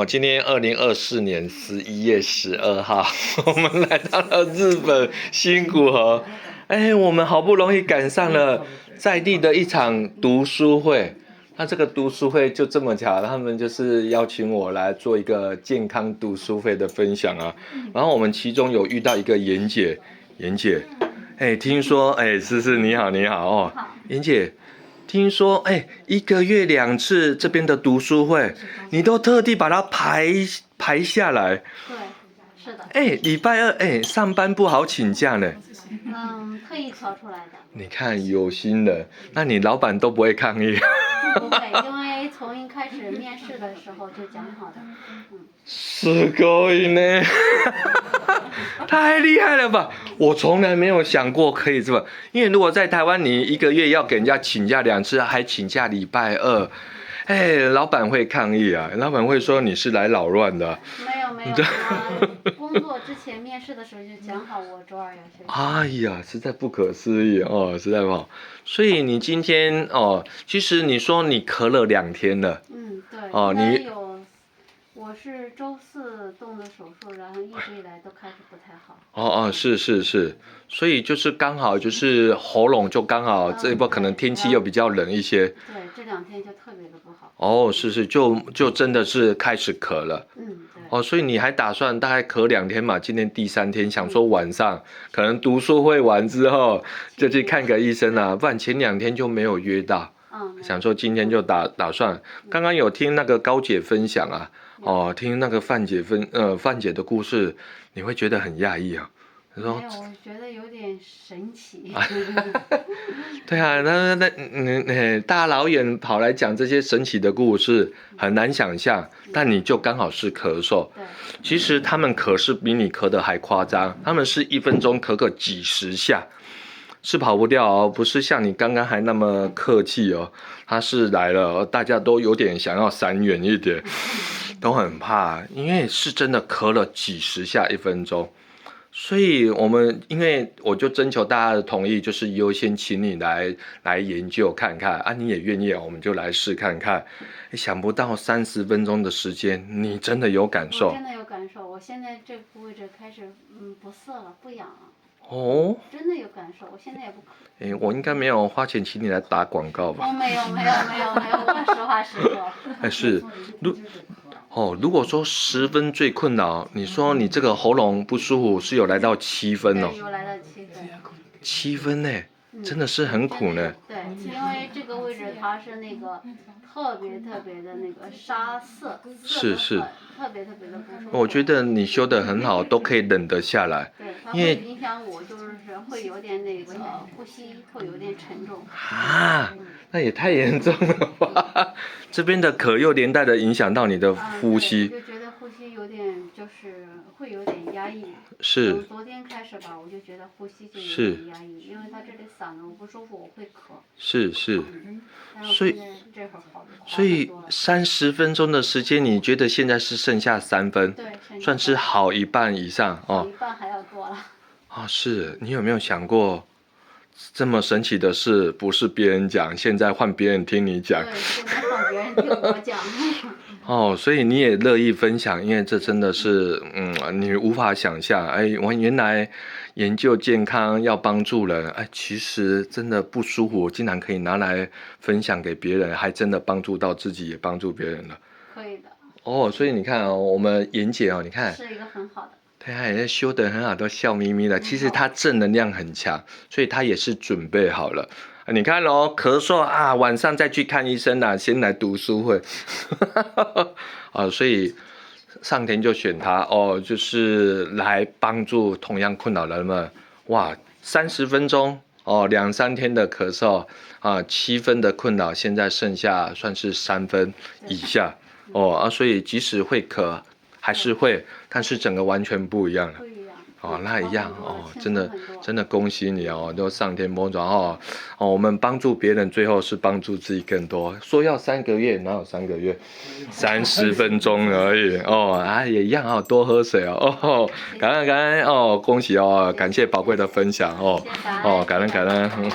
今天2024年11月12号，我们来到了日本新谷河。我们好不容易赶上了在地的一场读书会。那这个读书会就这么巧，他们就是邀请我来做一个健康读书会的分享啊。然后我们其中有遇到一个妍姐，听说思思你好哦，妍姐。听说1个月2次这边的读书会，你都特地把它排下来。对，是的。礼拜二上班不好请假呢。特意挑出来的。你看有心人，那你老板都不会抗议？不会，因为从一开始面试的时候就讲好的。すごいね。太厉害了吧！我从来没有想过可以这么，因为如果在台湾，你1个月要给人家请假2次，还请假礼拜二，老板会抗议啊，老板会说你是来扰乱的。没有，工作之前面试的时候就讲好我周二要休息。哎呀，实在不可思议哦，实在不好。所以你今天其实你说你咳了2天了。对。我是周4动的手术，然后一直以来都开始不太好。是，所以就是刚好就是喉咙就刚好这一波可能天气又比较冷一些。对，这2天就特别的不好。是，就真的是开始咳了。对。所以你还打算大概咳2天嘛？今天第3天，想说晚上可能读书会完之后就去看个医生啊，不然前2天就没有约到。想说今天就打算，刚刚有听那个高姐分享啊。听那个范姐的故事，你会觉得很讶异啊。没有，我觉得有点神奇。对啊，大老远跑来讲这些神奇的故事，很难想象。但你就刚好是咳嗽。对。其实他们咳是比你咳的还夸张，他们是1分钟咳个几十下。是跑不掉哦，不是像你刚刚还那么客气哦，他是来了，大家都有点想要闪远一点，都很怕，因为是真的咳了几十下1分钟，所以因为我就征求大家的同意，就是优先请你来研究看看啊，你也愿意，我们就来试看看。想不到30分钟的时间，你真的有感受？我真的有感受，我现在这个位置开始不涩了，不痒了。真的有感受，我现在也不咳。我应该没有花钱请你来打广告吧？没有，我实话实说。是，如果说10分最困扰，你说你这个喉咙不舒服是有来到7分哦。有来到7分。7分呢，真的是很苦呢。对，因为这个位置它是那个特别的那个沙涩，是，特别的不舒服。我觉得你修得很好，都可以忍得下来。对，它会影响我，就是会有点那个呼吸会有点沉重。那也太严重了吧！这边的咳又连带的影响到你的呼吸。我就觉得呼吸有点会有点压抑。是。从昨天开始吧，我就觉得呼吸就有点压抑，因为它这里嗓子不舒服，我会咳。是。所以30分钟的时间，你觉得现在是剩下3分？对，算是好一半以上哦。一半还要多了。是你有没有想过，这么神奇的事不是别人讲，现在换别人听你讲。对，现在换别人听我讲。所以你也乐意分享，因为这真的是你无法想象。我原来研究健康要帮助人，其实真的不舒服，竟然可以拿来分享给别人，还真的帮助到自己，也帮助别人了。可以的。所以你看我们妍姐你看是一个很好的。对，她也修得很好，都笑眯眯的。其实她正能量很强，所以她也是准备好了。你看咳嗽啊，晚上再去看医生啊，先来读书会。所以上天就选她就是来帮助同样困扰的人们。哇，30分钟2、3天的咳嗽7分的困扰，现在剩下算是3分以下所以即使会咳还是会，但是整个完全不一样了。那一样真的恭喜你都上天摸爪我们帮助别人，最后是帮助自己更多。说要3个月，哪有3个月？30分钟而已也一样多喝水感恩恭喜感谢宝贵的分享感恩。